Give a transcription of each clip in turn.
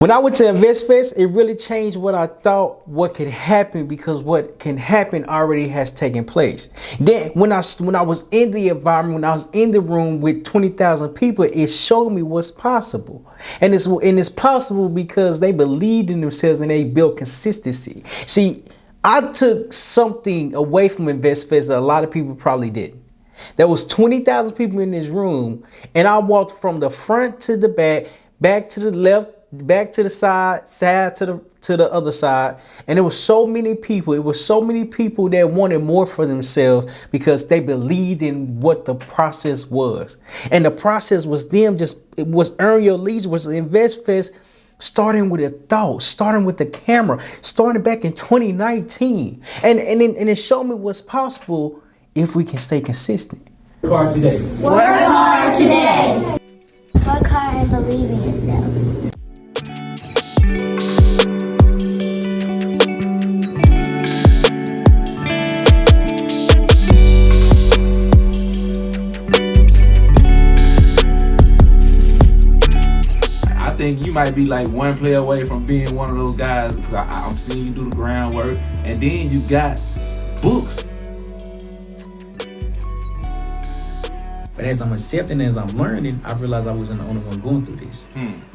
When I went to InvestFest, it really changed what I thought what could happen, because what can happen already has taken place. Then when I was in the environment, when I was in the room with 20,000 people, it showed me what's possible. And it's possible because they believed in themselves and they built consistency. See, I took something away from InvestFest that a lot of people probably didn't. There was 20,000 people in this room, and I walked from the front to the back to the left, back to the side to the other side, and it was so many people. It was so many people that wanted more for themselves because they believed in what the process was. And the process was it was earn your leads, was InvestFest, starting with a thought, starting with the camera, starting back in 2019, and it showed me what's possible if we can stay consistent. Work hard today. Work hard today. Work hard and believe in yourself. I think you might be like one play away from being one of those guys, because I'm seeing you do the groundwork, and then you got books. But as I'm accepting, as I'm learning, I realized I wasn't the only one going through this.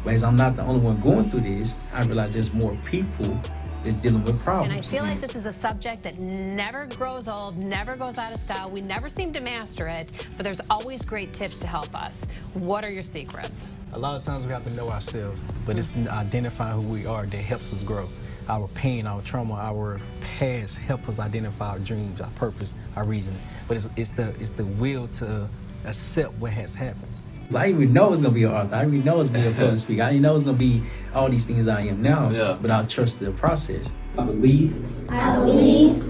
But as I'm not the only one going through this, I realize there's more people that's dealing with problems. And I feel like this is a subject that never grows old, never goes out of style. We never seem to master it, but there's always great tips to help us. What are your secrets? A lot of times we have to know ourselves, but it's identifying who we are that helps us grow. Our pain, our trauma, our past help us identify our dreams, our purpose, our reasoning. But it's the will to accept what has happened. I didn't even know it was gonna be an author. I didn't even know it was gonna be a public speaker. I didn't know it was gonna be all these things that I am now. Yeah. But I trust the process. I believe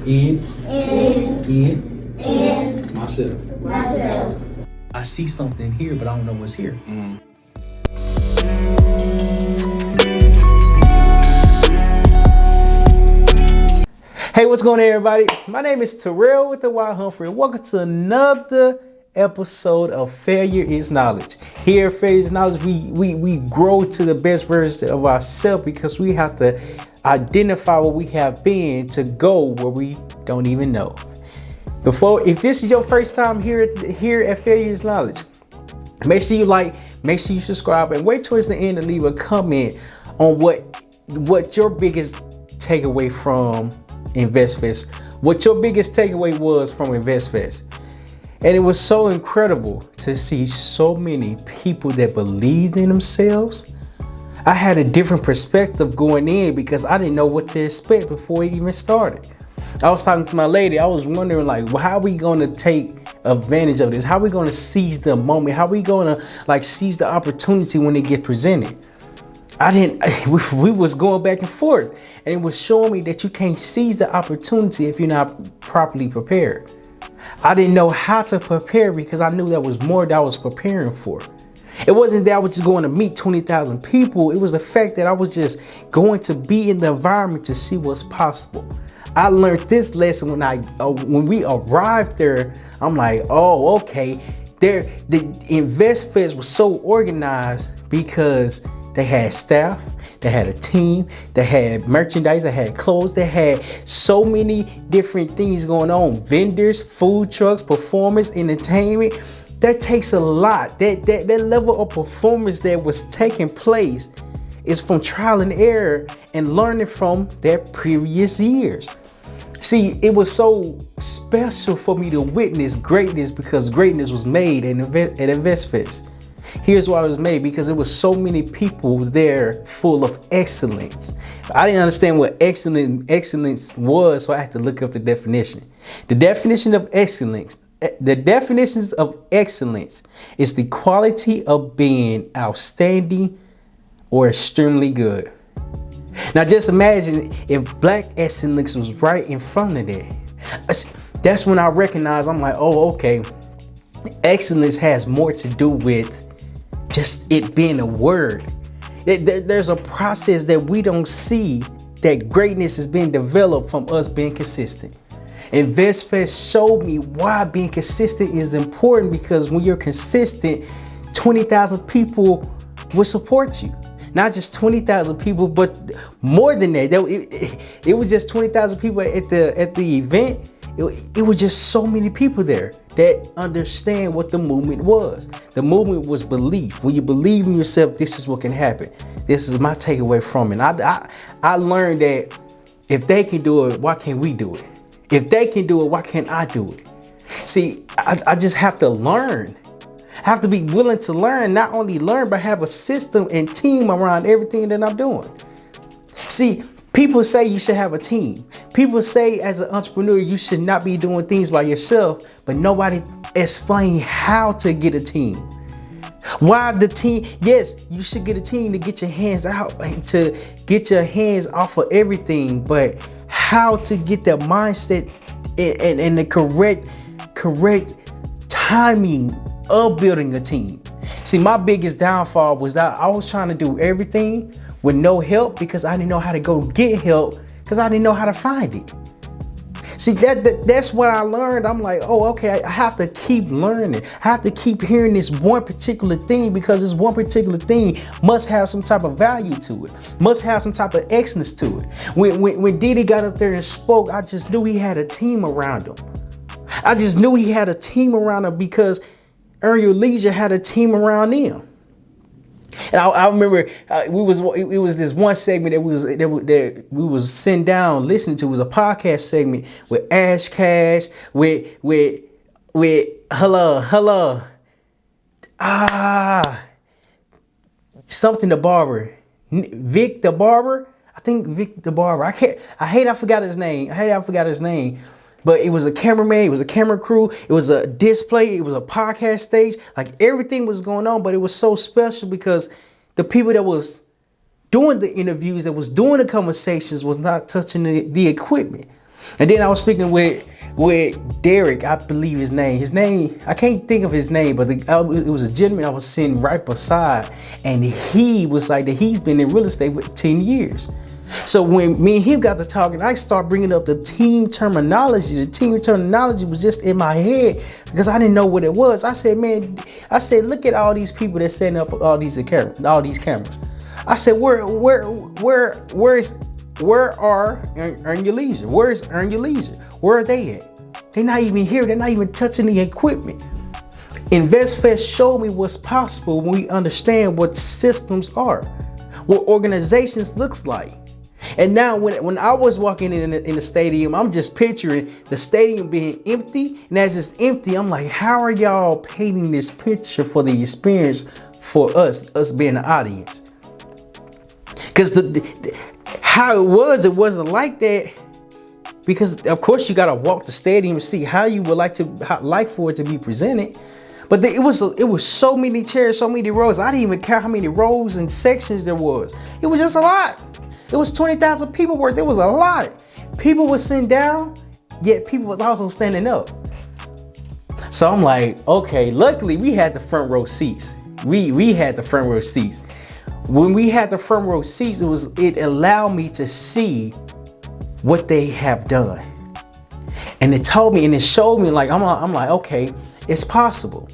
In myself. I see something here, but I don't know what's here. Hey, what's going on, everybody? My name is Terryl with the Humphrey, and welcome to another episode of Failure is Knowledge. Here at Failure is Knowledge, we grow to the best version of ourselves because we have to identify what we have been to go where we don't even know. If this is your first time here at Failure is Knowledge, make sure you like, make sure you subscribe, and wait towards the end to leave a comment on what your biggest takeaway from InvestFest, what your biggest takeaway was from InvestFest. And it was so incredible to see so many people that believed in themselves. I had a different perspective going in because I didn't know what to expect before it even started. I was talking to my lady. I was wondering, like, well, how are we going to take advantage of this? How are we going to seize the moment? How are we going to seize the opportunity when it get presented? We was going back and forth, and it was showing me that you can't seize the opportunity if you're not properly prepared. I didn't know how to prepare because I knew there was more that I was preparing for. It wasn't that I was just going to meet 20,000 people. It was the fact that I was just going to be in the environment to see what's possible. I learned this lesson when we arrived there. I'm like, oh, okay. The InvestFest was so organized because they had staff, they had a team, they had merchandise, they had clothes, they had so many different things going on. Vendors, food trucks, performance, entertainment. That takes a lot. That level of performance that was taking place is from trial and error and learning from their previous years. See, it was so special for me to witness greatness because greatness was made at InvestFest. Here's why it was made, because there was so many people there full of excellence. I didn't understand what excellence was, so I had to look up the definition. The definitions of excellence is the quality of being outstanding or extremely good. Now just imagine if black excellence was right in front of that. That's when I recognized, I'm like, oh, okay. Excellence has more to do with just it being a word. There's a process that we don't see, that greatness is being developed from us being consistent. InvestFest showed me why being consistent is important, because when you're consistent, 20,000 people will support you. not just 20,000 people, but more than that. It was just 20,000 people at the event. It was just so many people there that understand what the movement was. The movement was belief. When you believe in yourself, this is what can happen. This is my takeaway from it. I learned that if they can do it, why can't we do it? If they can do it, why can't I do it? See, I just have to learn. I have to be willing to learn, not only learn, but have a system and team around everything that I'm doing. See, people say you should have a team. People say as an entrepreneur, you should not be doing things by yourself, but nobody explain how to get a team. Why the team? Yes, you should get a team to get your hands out, to get your hands off of everything, but how to get the mindset and the correct timing of building a team. See, my biggest downfall was that I was trying to do everything with no help because I didn't know how to go get help because I didn't know how to find it. See, that's what I learned. I'm like, oh, okay, I have to keep learning. I have to keep hearing this one particular thing because this one particular thing must have some type of value to it, must have some type of excellence to it. When Diddy got up there and spoke, I just knew he had a team around him. I just knew he had a team around him because Earn Your Leisure had a team around them. And I remember it was this one segment that we was sitting down listening to. It was a podcast segment with Ash Cash, with hello, something the barber, Vic the barber. I think Vic the barber. I forgot his name. But it was a cameraman, it was a camera crew, it was a display, it was a podcast stage. Like everything was going on, but it was so special because the people that was doing the interviews, that was doing the conversations, was not touching the equipment. And then I was speaking with Derek, I believe his name, I can't think of his name, but it was a gentleman I was sitting right beside, and he was like that he's been in real estate for 10 years. So when me and him got to talking, I started bringing up the team terminology. The team terminology was just in my head because I didn't know what it was. I said, look at all these people that's setting up all these cameras. I said, where are Earn Your Leisure? Where is Earn Your Leisure? Where are they at? They're not even here. They're not even touching the equipment. InvestFest showed me what's possible when we understand what systems are, what organizations looks like. And now when I was walking in the stadium, I'm just picturing the stadium being empty. And as it's empty, I'm like, how are y'all painting this picture for the experience for us being the audience? Because how it wasn't like that. Because of course you got to walk the stadium and see how you would like for it to be presented. But it was so many chairs, so many rows. I didn't even count how many rows and sections there was. It was just a lot. It was 20,000 people worth. It was a lot. People were sitting down, yet people was also standing up. So I'm like, okay, luckily we had the front row seats. We had the front row seats. When we had the front row seats, it allowed me to see what they have done. And it told me and it showed me like, I'm like, okay, it's possible.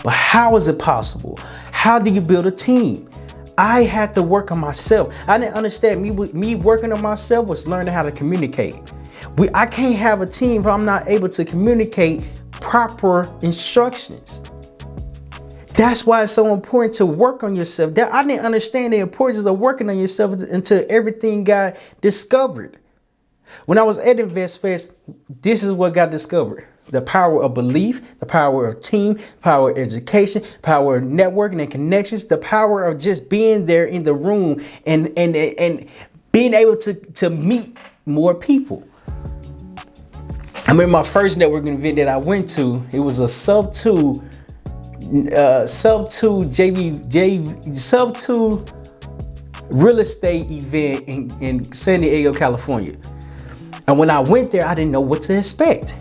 But how is it possible? How do you build a team? I had to work on myself. I didn't understand me working on myself was learning how to communicate. I can't have a team if I'm not able to communicate proper instructions. That's why it's so important to work on yourself. I didn't understand the importance of working on yourself until everything got discovered. When I was at InvestFest, this is what got discovered. The power of belief, the power of team, power of education, power of networking and connections, the power of just being there in the room and being able to meet more people. I remember my first networking event that I went to, it was a sub 2 real estate event in San Diego, California. And when I went there, I didn't know what to expect.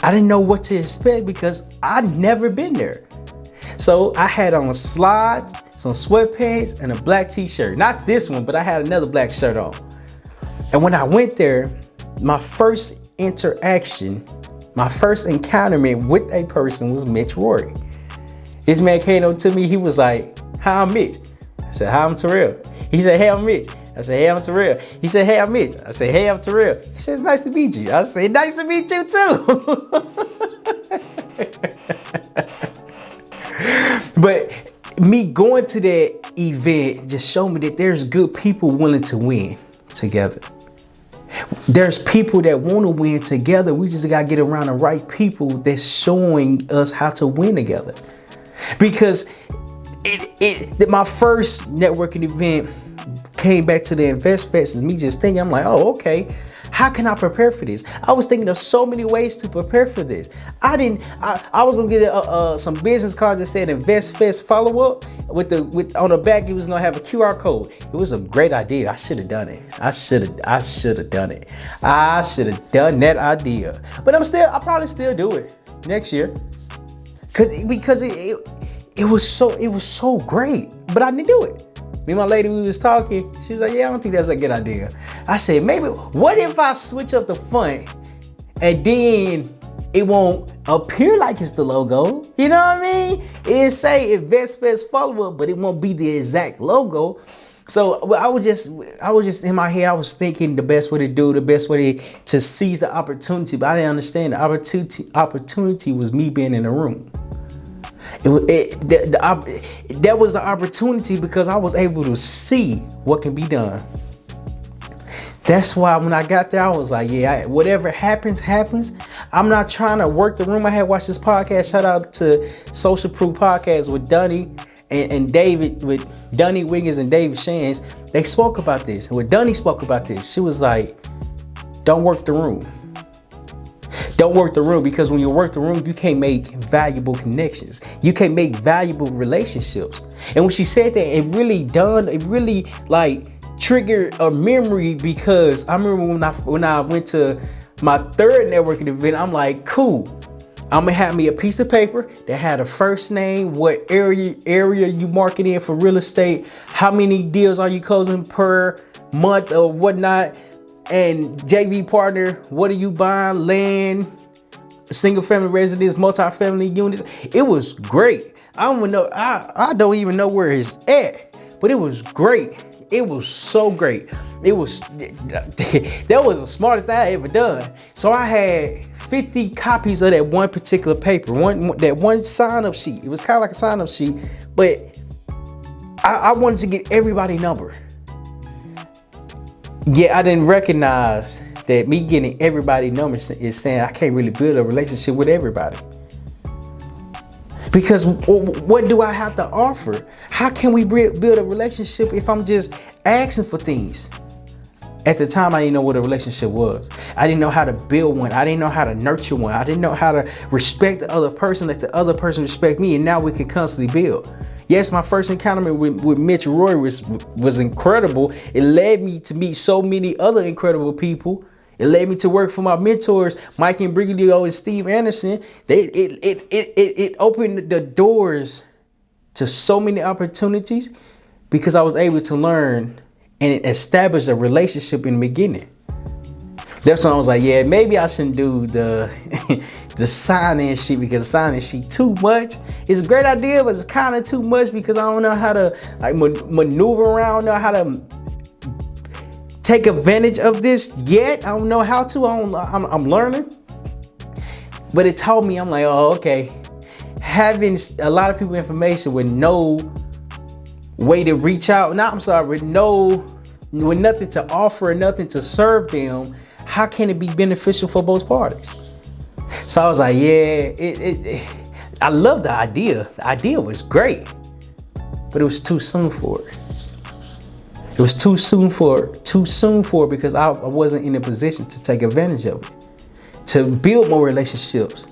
I didn't know what to expect because I'd never been there. So I had on slides, some sweatpants, and a black t-shirt. Not this one, but I had another black shirt on. And when I went there, my first interaction, my first encounterment with a person was Mitch Rory. This man came up to me, he was like, "Hi, I'm Mitch." said, hi, I'm Terrell. He said, hey, I'm Mitch. I said, hey, I'm Terrell. He said, hey, I'm Mitch. I said, hey, I'm Terrell. He said, it's nice to meet you. I said, nice to meet you too. But me going to that event just showed me that there's good people willing to win together. There's people that want to win together. We just got to get around the right people that's showing us how to win together. Because my first networking event came back to the Invest Fest and me just thinking, I'm like, oh, okay. How can I prepare for this? I was thinking of so many ways to prepare for this. I was gonna get some business cards that said Invest Fest follow up with on the back. It was gonna have a QR code. It was a great idea. I should have done it. I should have done it. I should have done that idea. But I'll probably still do it next year. Because it was so great. But I didn't do it. Me and my lady, we was talking. She was like, yeah, I don't think that's a good idea. I said, maybe, what if I switch up the font and then it won't appear like it's the logo? You know what I mean? It say Invest Fest follow up, but it won't be the exact logo. So I was just in my head, I was thinking the best way to do, the best way to seize the opportunity, but I didn't understand the opportunity was me being in the room. That was the opportunity because I was able to see what can be done. That's why when I got there, I was like, yeah, whatever happens, happens. I'm not trying to work the room. I had watched this podcast. Shout out to Social Proof Podcast with Dunny and David, with Dunny Wiggins and David Shands. They spoke about this. And when Dunny spoke about this, she was like, don't work the room. Don't work the room, because when you work the room, you can't make valuable connections. You can't make valuable relationships. And when she said that, it really like triggered a memory, because I remember when I went to my third networking event, I'm like, cool. I'm gonna have me a piece of paper that had a first name, what area you market in for real estate, how many deals are you closing per month or whatnot. And JV partner, what are you buying? Land, single family residence, multi-family units. It was great. I don't even know where it's at, but it was great. It was so great. That was the smartest I ever done. So I had 50 copies of that one particular paper, that one sign-up sheet. It was kind of like a sign-up sheet, but I wanted to get everybody's number. Yeah, I didn't recognize that me getting everybody's numbers is saying I can't really build a relationship with everybody. Because what do I have to offer? How can we build a relationship if I'm just asking for things? At the time, I didn't know what a relationship was. I didn't know how to build one. I didn't know how to nurture one. I didn't know how to respect the other person, let the other person respect me, and now we can constantly build. Yes, my first encounter with Mitch Roy was incredible. It led me to meet so many other incredible people. It led me to work for my mentors, Mike and Brigadio and Steve Anderson. It opened the doors to so many opportunities because I was able to learn and establish a relationship in the beginning. That's when I was like, yeah, maybe I shouldn't do the sign-in sheet, because the sign-in sheet too much. It's a great idea, but it's kind of too much because I don't know how to like maneuver around, know how to take advantage of this yet. I don't know how to. I'm learning. But it told me, I'm like, oh, okay. Having a lot of people information with no way to reach out. with nothing to offer, nothing to serve them. How can it be beneficial for both parties? So I was like, yeah, I love the idea. The idea was great, but it was too soon for it. It was too soon for it because I wasn't in a position to take advantage of it, to build more relationships,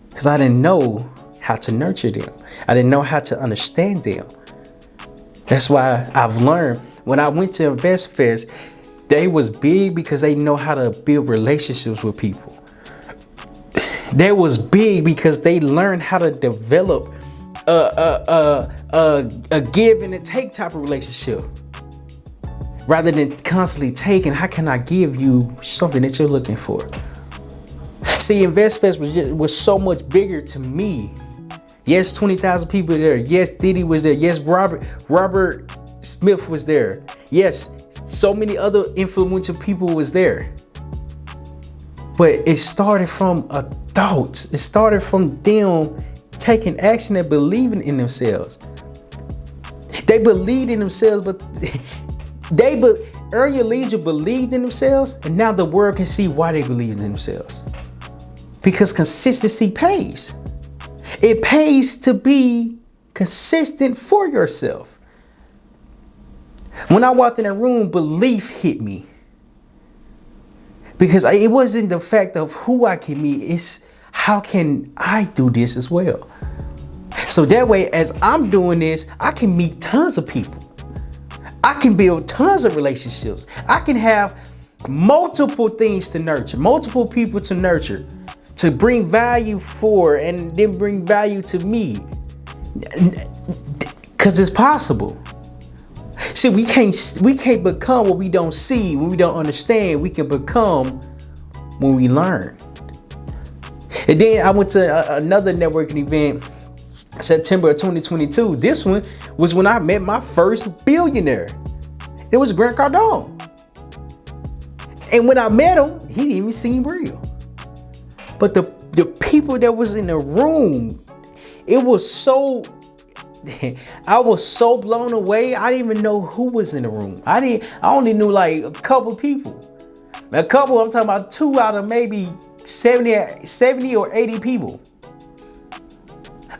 because I didn't know how to nurture them. I didn't know how to understand them. That's why I've learned when I went to Invest Fest, they was big because they know how to build relationships with people. They was big because they learned how to develop a give and a take type of relationship, rather than constantly taking. How can I give you something that you're looking for? See, Invest Fest was so much bigger to me Yes, 20,000 people there. Yes, Diddy was there. Yes, Robert Smith was there. Yes, so many other influential people was there. But it started from a thought. It started from them taking action and believing in themselves. They believed in themselves, but earlier leaders believed in themselves, and now the world can see why they believe in themselves. Because consistency pays. It pays to be consistent for yourself. When I walked in that room, belief hit me. Because it wasn't the fact of who I can meet, it's how can I do this as well. So that way, as I'm doing this, I can meet tons of people. I can build tons of relationships. I can have multiple things to nurture, multiple people to nurture, to bring value for, and then bring value to me. Because it's possible. See, we can't become what we don't see, when we don't understand. We can become when we learn. And then I went to another networking event, September of 2022. This one was when I met my first billionaire. It was Grant Cardone. And when I met him, he didn't even seem real. But the people that was in the room, it was so, I was so blown away. I didn't even know who was in the room. I only knew like a couple people. A couple, I'm talking about 2 out of maybe 70 or 80 people.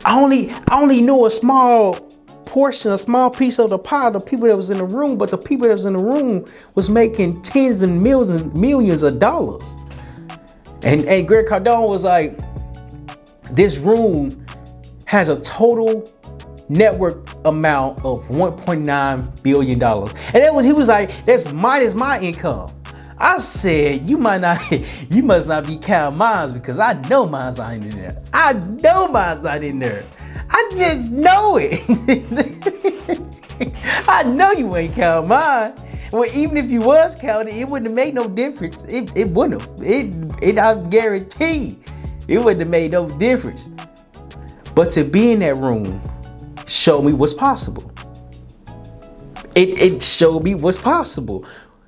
I only knew a small portion, a small piece of the pie, the people that was in the room, but the people that was in the room was making tens and millions of dollars. And Greg Cardone was like, this room has a total network amount of $1.9 billion. And he was like, that's minus my income. I said, you must not be counting mines, because I know mine's not in there. I know mine's not in there. I just know it. I know you ain't counting mine. Well, even if you was counting, it wouldn't have made no difference. It wouldn't have. I guarantee it wouldn't have made no difference. But to be in that room showed me what's possible. It showed me what's possible.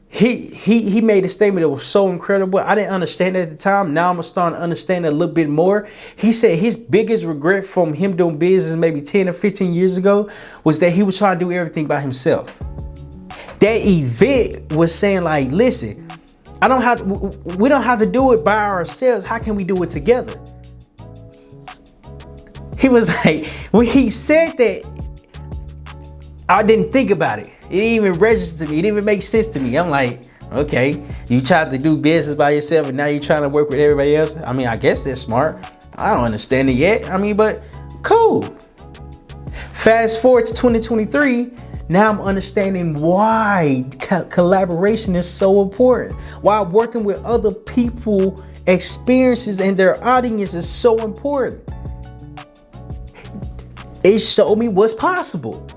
He made a statement that was so incredible. I didn't understand it at the time. Now I'm starting to understand it a little bit more. He said his biggest regret from him doing business maybe 10 or 15 years ago was that he was trying to do everything by himself. That event was saying like, listen, we don't have to do it by ourselves. How can we do it together? He was like, when he said that, I didn't think about it. It didn't even register to me. It didn't even make sense to me. I'm like, okay, you tried to do business by yourself and now you're trying to work with everybody else. I mean, I guess that's smart. I don't understand it yet. I mean, but cool. Fast forward to 2023. Now I'm understanding why collaboration is so important. Why working with other people experiences and their audience is so important. It showed me what's possible.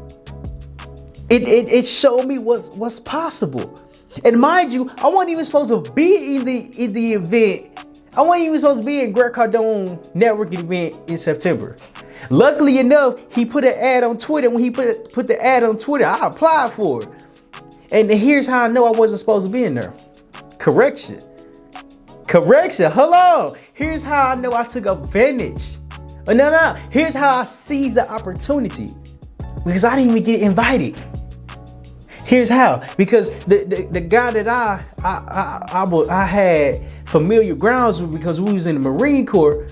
It showed me what's possible. And mind you, I wasn't even supposed to be in the event. I wasn't even supposed to be in Greg Cardone networking event in September. Luckily enough, he put an ad on Twitter. When he put the ad on Twitter, I applied for it. And here's how I know I wasn't supposed to be in there. Correction. Hello. Here's how I know I took advantage. No. Here's how I seized the opportunity. Because I didn't even get invited. Here's how. Because the guy that I had familiar grounds with, because we was in the Marine Corps,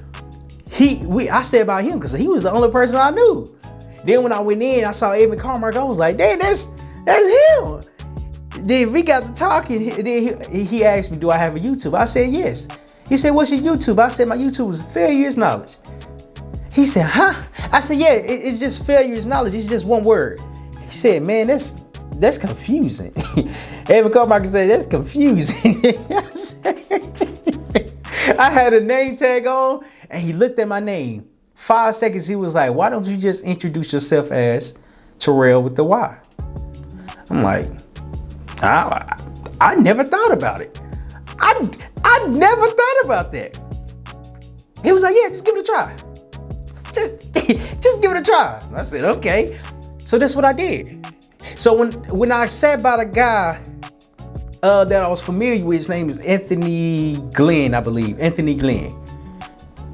I said about him because he was the only person I knew. Then when I went in, I saw Evan Carmark. I was like, damn, that's him. Then we got to talking. Then he asked me, do I have a YouTube? I said, yes. He said, what's your YouTube? I said, my YouTube is Failure's Knowledge. He said, huh? I said, yeah, it's just Failure's Knowledge. It's just one word. He said, man, that's confusing. Evan Carmark said, that's confusing. I had a name tag on and he looked at my name. 5 seconds, he was like, why don't you just introduce yourself as Terrell with the Y? I'm like, I never thought about it. I never thought about that. He was like, yeah, just give it a try. just give it a try. I said, okay. So that's what I did. So when I sat by the guy that I was familiar with, his name is Anthony Glenn, I believe. Anthony Glenn.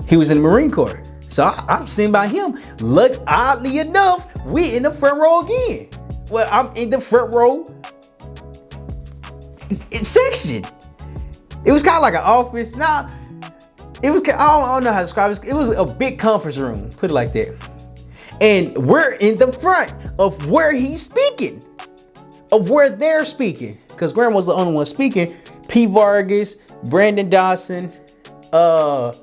He was in the Marine Corps. So I'm sitting by him. Look, oddly enough, we in the front row again. Well, I'm in the front row section. It was kind of like an office. Now, it was, I don't know how to describe it. It was a big conference room, put it like that. And we're in the front of where he's speaking, of where they're speaking. Because Graham was the only one speaking. P. Vargas, Brandon Dawson, Elena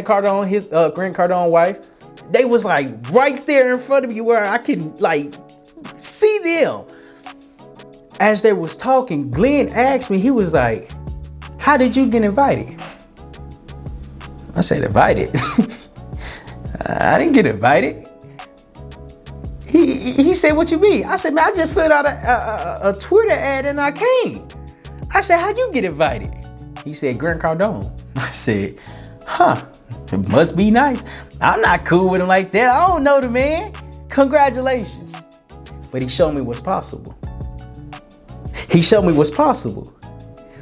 Cardone, his Grant Cardone wife. They was like right there in front of you where I can like see them. As they was talking, Glenn asked me, he was like, how did you get invited? I said, invited? I didn't get invited. He said, what you mean? I said, man, I just filled out a Twitter ad and I came. I said, how'd you get invited? He said, Grant Cardone. I said, huh, it must be nice. I'm not cool with him like that. I don't know the man. Congratulations. But he showed me what's possible. He showed me what's possible.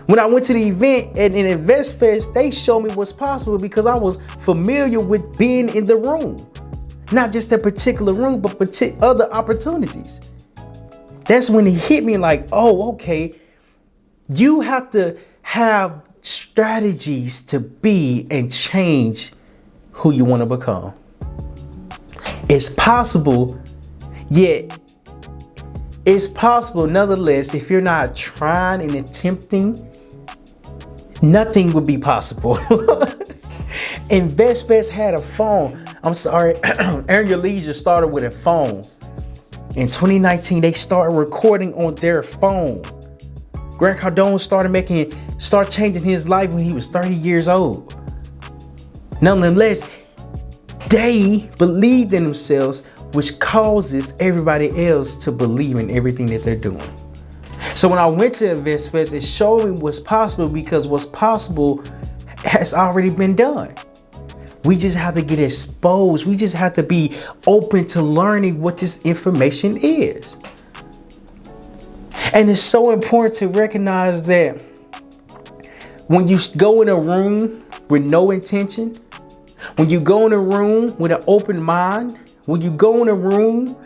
When I went to the event at an Invest Fest, they showed me what's possible because I was familiar with being in the room. Not just that particular room, but other opportunities. That's when it hit me like, oh, okay. You have to have strategies to be and change who you want to become. It's possible, yet it's possible nonetheless. If you're not trying and attempting, nothing would be possible. InvestFest had a phone. I'm sorry, Earn Your Leisure started with a phone. In 2019, they started recording on their phone. Grant Cardone started changing his life when he was 30 years old. Nonetheless, they believed in themselves, which causes everybody else to believe in everything that they're doing. So when I went to InvestFest, it showed me what's possible because what's possible has already been done. We just have to get exposed. We just have to be open to learning what this information is. And it's so important to recognize that when you go in a room with no intention, when you go in a room with an open mind, when you go in a room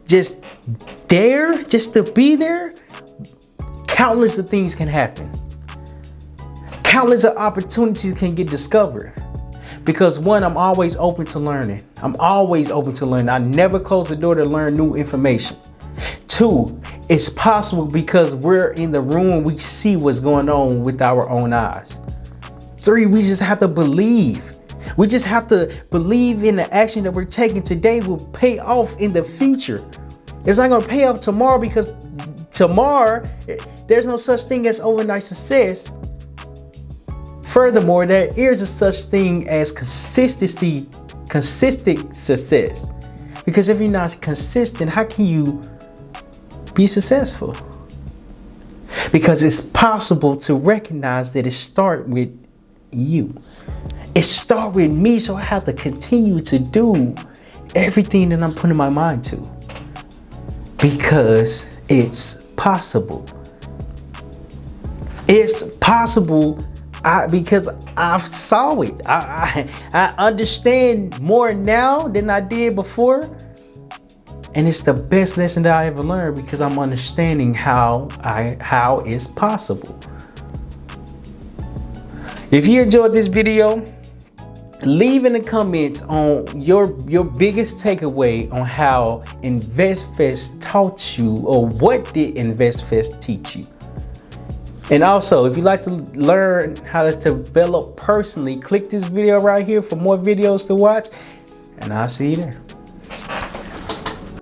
just to be there, countless of things can happen. Countless of opportunities can get discovered. Because one, I'm always open to learning. I'm always open to learning. I never close the door to learn new information. Two, it's possible because we're in the room, we see what's going on with our own eyes. Three, we just have to believe. We just have to believe in the action that we're taking today will pay off in the future. It's not going to pay off tomorrow because tomorrow, there's no such thing as overnight success. Furthermore, there is a such thing as consistent success. Because if you're not consistent, how can you be successful? Because it's possible to recognize that it starts with you. It starts with me, so I have to continue to do everything that I'm putting my mind to. Because it's possible. It's possible. Because I saw it. I understand more now than I did before. And it's the best lesson that I ever learned because I'm understanding how it's possible. If you enjoyed this video, leave in the comments on your biggest takeaway on how InvestFest taught you, or what did InvestFest teach you. And also, if you'd like to learn how to develop personally, click this video right here for more videos to watch, and I'll see you there.